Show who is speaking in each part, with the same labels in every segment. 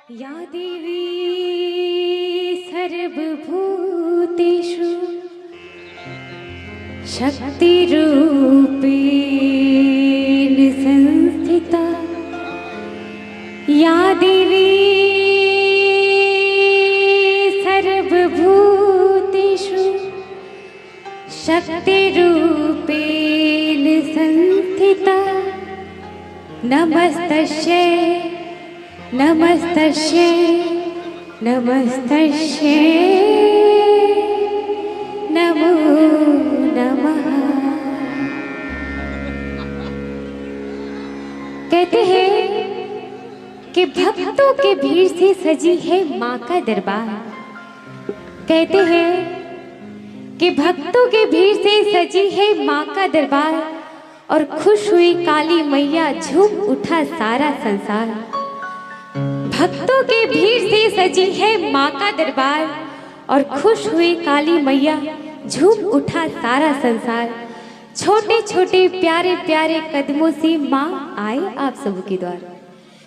Speaker 1: या देवी सर्वभूतेषु शक्तिरूपेण संस्थिता। या देवी सर्वभूतेषु शक्तिरूपेण संस्थिता। नमस्तस्यै नमस्तस्यै नमस्तस्यै नमो नमः। कहते हैं कि भक्तों के भीड़ से सजी है माँ का दरबार। कहते हैं कि भक्तों के भीड़ से सजी है माँ का दरबार और खुश हुई काली मैया झूम उठा सारा संसार। भक्तों के भीड़ से सजी है माँ का दरबार और खुश हुई काली मैया झूम उठा सारा संसार। छोटे छोटे प्यारे प्यारे कदमों से माँ आए आप सबके द्वार।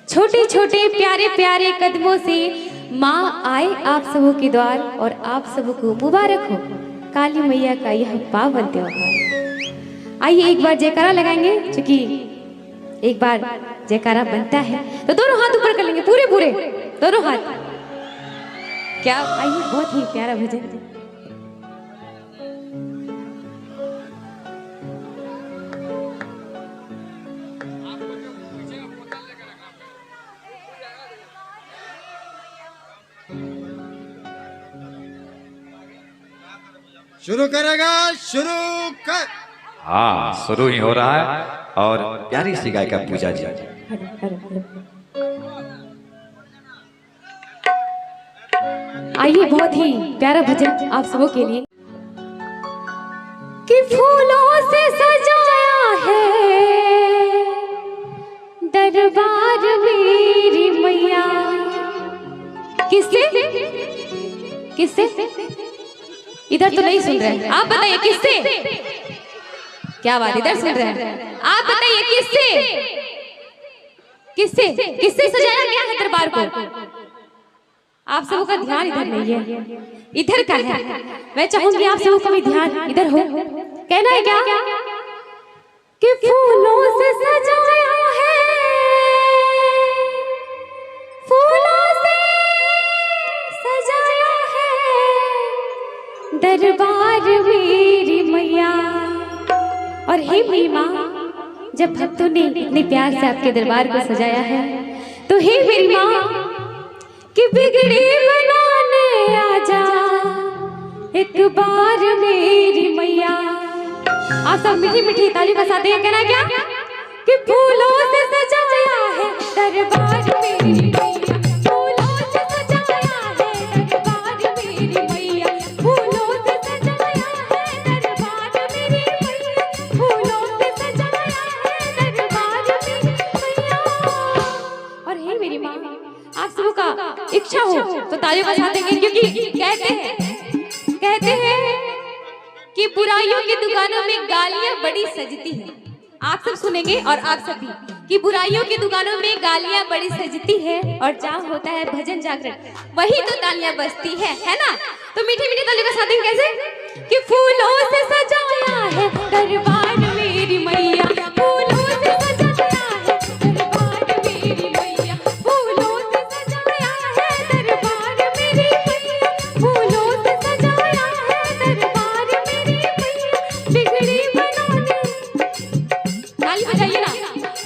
Speaker 1: छोटे छोटे प्यारे प्यारे कदमों से माँ आए आप सबों के द्वार और आप सबको मुबारक हो काली मैया का यह पावन त्योहार। आइए एक बार जयकारा लगाएंगे, क्योंकि एक बार जयकारा बनता है तो दोनों हाथ ऊपर कर लेंगे, पूरे पूरे दोनों हाथ। क्या आइए, बहुत ही प्यारा भजन।
Speaker 2: शुरू करेगा, शुरू कर।
Speaker 3: हाँ, शुरू ही हो रहा है और प्यारी सी गायिका पूजा जी।
Speaker 1: आइए, बहुत ही प्यारा भजन आप सबों के लिए। कि फूलों से सजाया है दरबार मेरी मैया। किससे किससे? इधर तो नहीं सुन रहे हैं, आप बताइए किससे? क्या बात, इधर सुन रहे हैं? आप बताइए किससे किससे किससे सजाया गया है दरबार को? आप सबों का ध्यान इधर नहीं है, इधर का है। मैं चाहूंगी आप सबों का भी ध्यान इधर हो। कहना है क्या कि फूलों से सजाया है, फूलों से सजाया है दरबार मेरी मैया। और हे मेरी माँ, जब भक्तों ने इतने प्यार से आपके दरबार को सजाया है तो हे मेरी माँ कि बिगड़ी बनाने आजा एक बार मेरी मैया। आप सब मीठी मीठी ताली बजाते हैं। कहना क्या कि फूलों से सजाया है दरबार मेरी मैया। फूलों से सजाया है दरबार मेरी मैया। फूलों से सजाया है दरबार मेरी मैया। फूलों से सजाया है दरबार मेरी मैया। और हे मेरी माँ, आप सबों का इच्छा हो तो ताली बजा देंगे, क्योंकि कहते हैं कि बुराइयों की दुकानों में गालियां बड़ी सजती हैं। आप सब सुनेंगे और आप सब भी कि बुराइयों की दुकानों में गालियां बड़ी सजती है और जहाँ होता है भजन जागरण वही तो तालियां बजती है ना? तो मीठी मीठी ताली बजा देंगे। कैसे कि फूलों से सजाया है दरबार मेरी मैया। फूलों से सजाया है दरबार मेरी मैया। फूलों से सजाया है दरबार मेरी मैया। फूलों से सजाया है दरबार मेरी मैया। बिगड़ी बनाने, ताली बजाइए ना।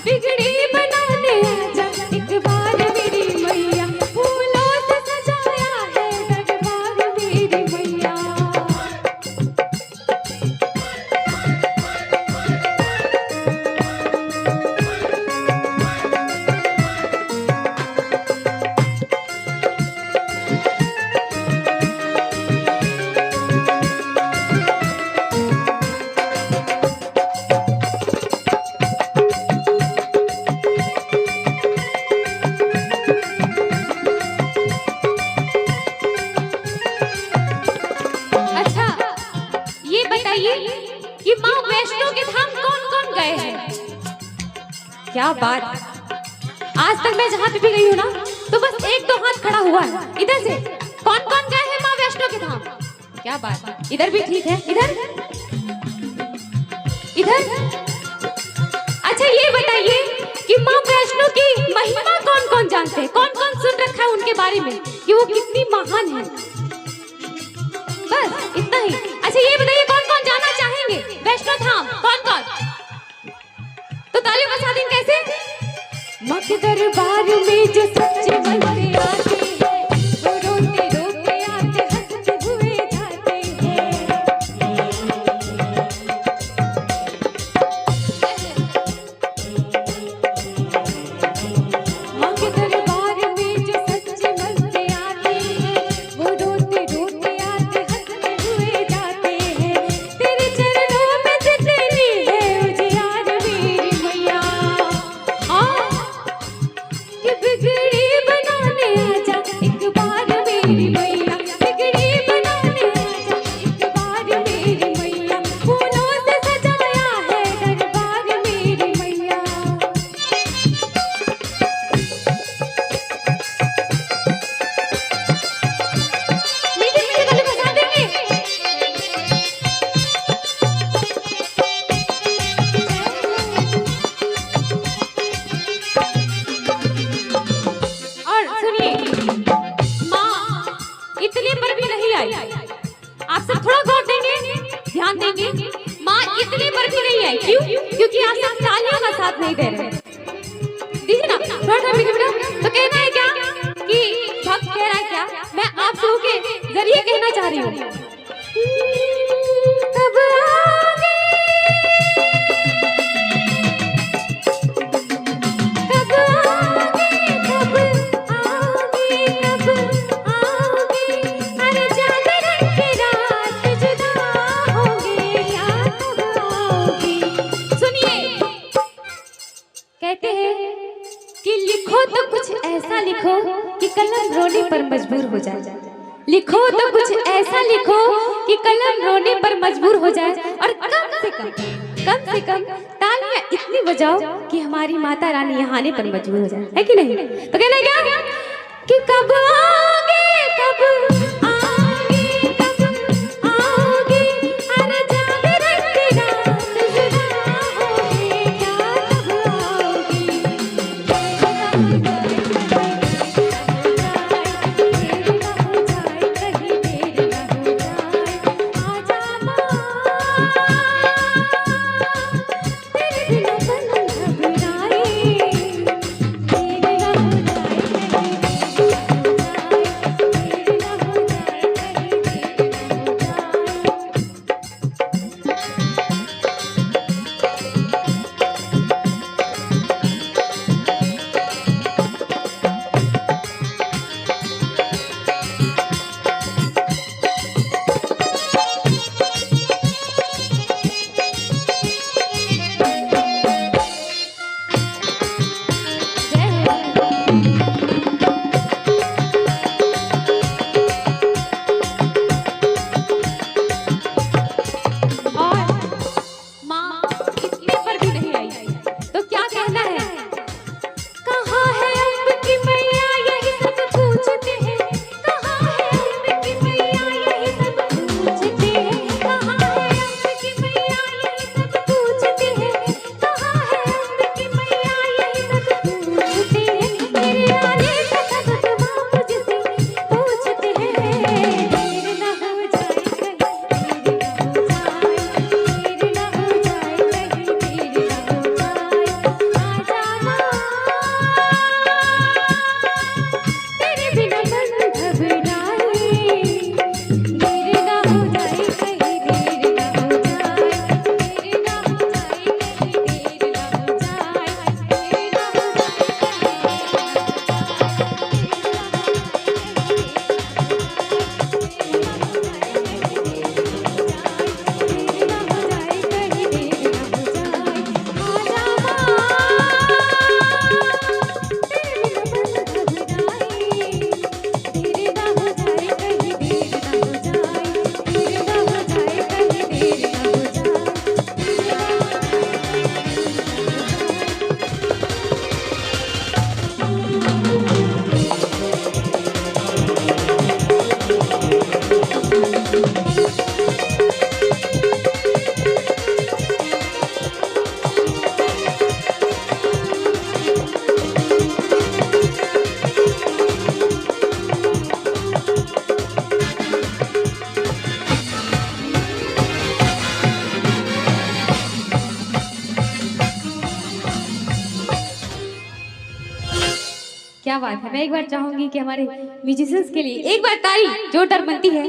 Speaker 1: बिगड़ी बनाने आजा एक बार मेरी मैया। फूलों से सजाया है दरबार मेरी मैया। कि माँ वैष्णो के धाम कौन कौन गए हैं? क्या बात, आज तक मैं जहाँ पे भी गई हूँ ना तो बस एक दो हाथ खड़ा हुआ है। इधर से कौन कौन गए हैं माँ वैष्णो के धाम? क्या बात है, इधर भी ठीक है। इधर इधर अच्छा ये बताइए कि माँ वैष्णो की महिमा कौन कौन जानते हैं? कौन कौन सुन रखा है उनके बारे में कि वो कितनी महान है? बस इतना ही। अच्छा ये बताइए कौन कौन जाना चाहेंगे वैष्णो धाम? कौन कौन? तो ताली बजा दें। कैसे? माँ के दरबार में जो सच्चे मन से आते हैं वो रोते रोते आते हंसते हुए जाते हैं। माँ के दरबार में जो सच्चे मन से आते हैं वो रोते रोते आते हंसते हुए जाते हैं। तेरे चरणों में जितनी है उजियार मेरी मैया, कि बिगड़ी बनाने आजा एक बार मेरी मैया, बिगड़ी बनाने आजा एक बार मेरी मैया, फूलों से सजाया है दरबार मेरी मैया। मीठी मीठी गले बजा देंगे। और सुनिए, माँ इतने पर भी नहीं आई। आप सब थोड़ा गौर देंगे, ध्यान देंगे। माँ इतने पर भी नहीं आई। क्यों? क्योंकि आप सब तालियों का साथ नहीं दे रहे। दीजिए ना थोड़ा सा मीठा मीठा। तो कहना है क्या कि भक्त कह रहा है क्या? मैं आप सबों के जरिए कहना चाह रही हूँ। कब आओगे, कब आओगे, कब आओगे, कब आओगे, अरे जागरण की रात जुदा होंगे या कब आओगे? सुनिए, कहते हैं कि लिखो तो कुछ ऐसा लिखो कि कलम रोने पर मजबूर हो जाए। लिखो तो कुछ ऐसा लिखो कि कलम रोने पर मजबूर हो जाए। और कम से कम तालियां इतनी बजाओ कि हमारी माता रानी यहाँ आने पर मजबूर हो जाए, है कि नहीं? तो कहना क्या कि कब आओगे, कब आओगे, कब आओगे, अरे जागरण की रात जुदा होंगे क्या कब आओगे? क्या बात है। मैं एक बार चाहूंगी कि हमारे म्यूजिशियंस के लिए एक बार ताली जोरदार बनती है।